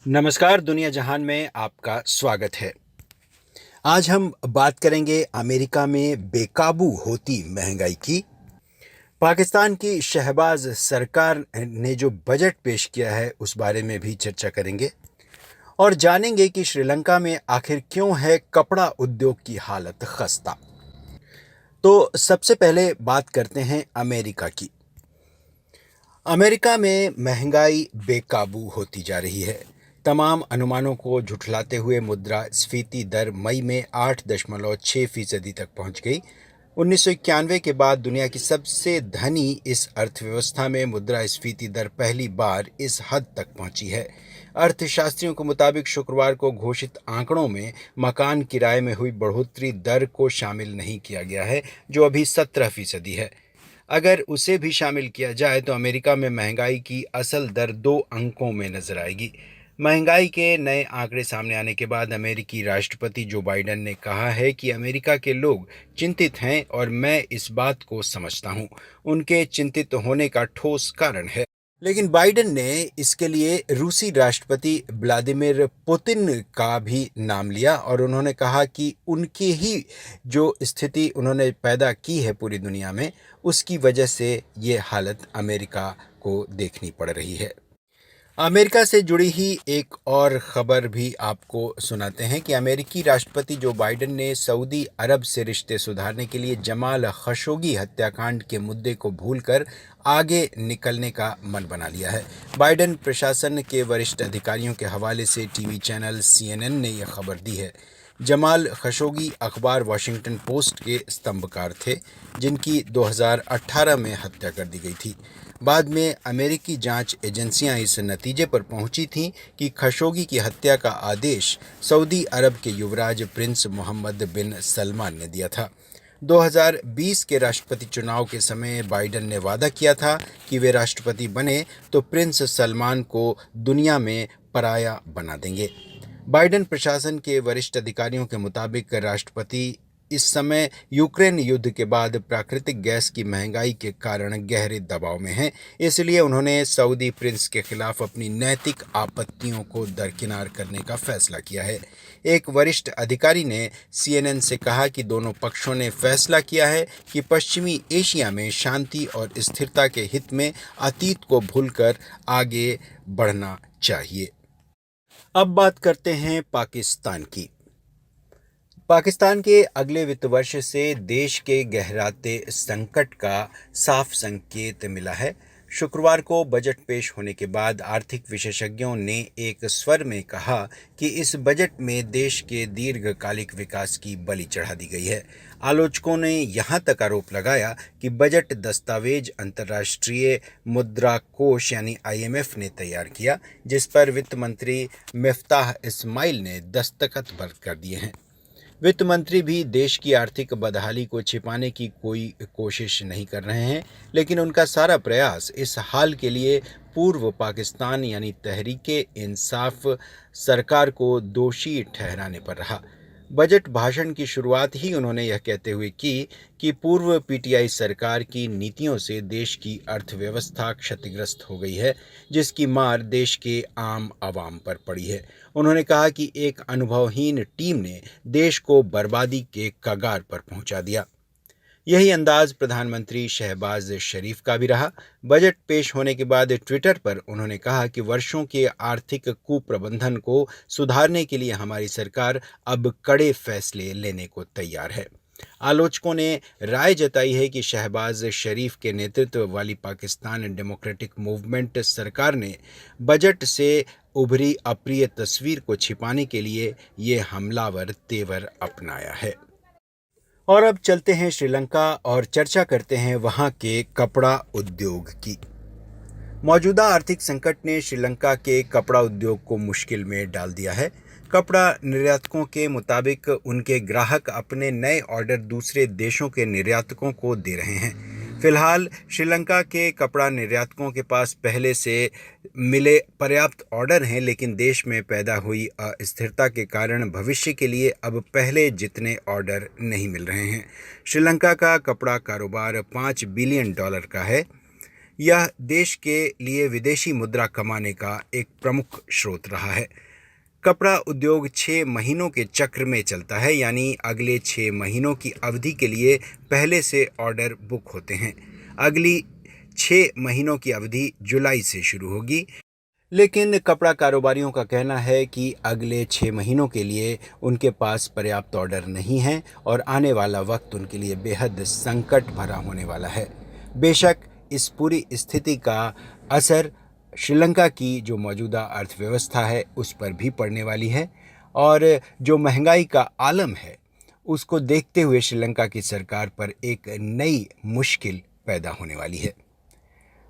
नमस्कार, दुनिया जहान में आपका स्वागत है। आज हम बात करेंगे अमेरिका में बेकाबू होती महंगाई की। पाकिस्तान की शहबाज सरकार ने जो बजट पेश किया है उस बारे में भी चर्चा करेंगे और जानेंगे कि श्रीलंका में आखिर क्यों है कपड़ा उद्योग की हालत खस्ता। तो सबसे पहले बात करते हैं अमेरिका की। अमेरिका में महंगाई बेकाबू होती जा रही है। तमाम अनुमानों को झुठलाते हुए मुद्रास्फीति दर मई में 8.6% तक पहुंच गई। 1991 के बाद दुनिया की सबसे धनी इस अर्थव्यवस्था में मुद्रास्फीति दर पहली बार इस हद तक पहुंची है। अर्थशास्त्रियों के मुताबिक शुक्रवार को घोषित आंकड़ों में मकान किराए में हुई बढ़ोतरी दर को शामिल नहीं किया गया है, जो अभी 17% है। अगर उसे भी शामिल किया जाए तो अमेरिका में महंगाई की असल दर 2 अंकों में नजर आएगी। महंगाई के नए आंकड़े सामने आने के बाद अमेरिकी राष्ट्रपति जो बाइडेन ने कहा है कि अमेरिका के लोग चिंतित हैं और मैं इस बात को समझता हूं। उनके चिंतित होने का ठोस कारण है। लेकिन बाइडेन ने इसके लिए रूसी राष्ट्रपति व्लादिमीर पुतिन का भी नाम लिया और उन्होंने कहा कि उनकी ही जो स्थिति उन्होंने पैदा की है पूरी दुनिया में, उसकी वजह से ये हालत अमेरिका को देखनी पड़ रही है। अमेरिका से जुड़ी ही एक और खबर भी आपको सुनाते हैं कि अमेरिकी राष्ट्रपति जो बाइडेन ने सऊदी अरब से रिश्ते सुधारने के लिए जमाल खशोगी हत्याकांड के मुद्दे को भूलकर आगे निकलने का मन बना लिया है। बाइडेन प्रशासन के वरिष्ठ अधिकारियों के हवाले से टीवी चैनल CNN ने यह खबर दी है। जमाल खशोगी अखबार वॉशिंगटन पोस्ट के स्तंभकार थे, जिनकी 2018 में हत्या कर दी गई थी। बाद में अमेरिकी जांच एजेंसियां इस नतीजे पर पहुंची थीं कि खशोगी की हत्या का आदेश सऊदी अरब के युवराज प्रिंस मोहम्मद बिन सलमान ने दिया था। 2020 के राष्ट्रपति चुनाव के समय बाइडेन ने वादा किया था कि वे राष्ट्रपति बने तो प्रिंस सलमान को दुनिया में पराया बना देंगे। बाइडेन प्रशासन के वरिष्ठ अधिकारियों के मुताबिक राष्ट्रपति इस समय यूक्रेन युद्ध के बाद प्राकृतिक गैस की महंगाई के कारण गहरे दबाव में हैं। इसलिए उन्होंने सऊदी प्रिंस के खिलाफ अपनी नैतिक आपत्तियों को दरकिनार करने का फैसला किया है। एक वरिष्ठ अधिकारी ने CNN से कहा कि दोनों पक्षों ने फैसला किया है कि पश्चिमी एशिया में शांति और स्थिरता के हित में अतीत को भूलकर आगे बढ़ना चाहिए। अब बात करते हैं पाकिस्तान की। पाकिस्तान के अगले वित्त वर्ष से देश के गहराते संकट का साफ संकेत मिला है। शुक्रवार को बजट पेश होने के बाद आर्थिक विशेषज्ञों ने एक स्वर में कहा कि इस बजट में देश के दीर्घकालिक विकास की बलि चढ़ा दी गई है। आलोचकों ने यहां तक आरोप लगाया कि बजट दस्तावेज अंतर्राष्ट्रीय मुद्रा कोष यानी IMF ने तैयार किया, जिस पर वित्त मंत्री मिफ्ताह इस्माइल ने दस्तखत कर दिए हैं। वित्त मंत्री भी देश की आर्थिक बदहाली को छिपाने की कोई कोशिश नहीं कर रहे हैं, लेकिन उनका सारा प्रयास इस हाल के लिए पूर्व पाकिस्तान यानी तहरीके इंसाफ सरकार को दोषी ठहराने पर रहा। बजट भाषण की शुरुआत ही उन्होंने यह कहते हुए की कि पूर्व PTI सरकार की नीतियों से देश की अर्थव्यवस्था क्षतिग्रस्त हो गई है, जिसकी मार देश के आम आवाम पर पड़ी है। उन्होंने कहा कि एक अनुभवहीन टीम ने देश को बर्बादी के कगार पर पहुंचा दिया। यही अंदाज प्रधानमंत्री शहबाज शरीफ का भी रहा। बजट पेश होने के बाद ट्विटर पर उन्होंने कहा कि वर्षों के आर्थिक कुप्रबंधन को सुधारने के लिए हमारी सरकार अब कड़े फैसले लेने को तैयार है। आलोचकों ने राय जताई है कि शहबाज शरीफ के नेतृत्व वाली पाकिस्तान डेमोक्रेटिक मूवमेंट सरकार ने बजट से उभरी अप्रिय तस्वीर को छिपाने के लिए ये हमलावर तेवर अपनाया है। और अब चलते हैं श्रीलंका और चर्चा करते हैं वहां के कपड़ा उद्योग की। मौजूदा आर्थिक संकट ने श्रीलंका के कपड़ा उद्योग को मुश्किल में डाल दिया है। कपड़ा निर्यातकों के मुताबिक उनके ग्राहक अपने नए ऑर्डर दूसरे देशों के निर्यातकों को दे रहे हैं। फिलहाल श्रीलंका के कपड़ा निर्यातकों के पास पहले से मिले पर्याप्त ऑर्डर हैं, लेकिन देश में पैदा हुई अस्थिरता के कारण भविष्य के लिए अब पहले जितने ऑर्डर नहीं मिल रहे हैं। श्रीलंका का कपड़ा कारोबार $5 बिलियन का है। यह देश के लिए विदेशी मुद्रा कमाने का एक प्रमुख स्रोत रहा है। कपड़ा उद्योग 6 महीनों के चक्र में चलता है, यानी अगले 6 महीनों की अवधि के लिए पहले से ऑर्डर बुक होते हैं। अगली 6 महीनों की अवधि जुलाई से शुरू होगी, लेकिन कपड़ा कारोबारियों का कहना है कि अगले 6 महीनों के लिए उनके पास पर्याप्त ऑर्डर नहीं है और आने वाला वक्त उनके लिए बेहद संकट भरा होने वाला है। बेशक इस पूरी स्थिति का असर श्रीलंका की जो मौजूदा अर्थव्यवस्था है उस पर भी पड़ने वाली है, और जो महंगाई का आलम है उसको देखते हुए श्रीलंका की सरकार पर एक नई मुश्किल पैदा होने वाली है।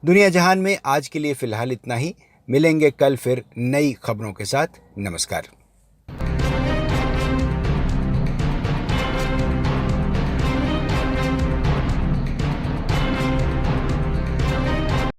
दुनिया जहान में आज के लिए फ़िलहाल इतना ही। मिलेंगे कल फिर नई खबरों के साथ। नमस्कार।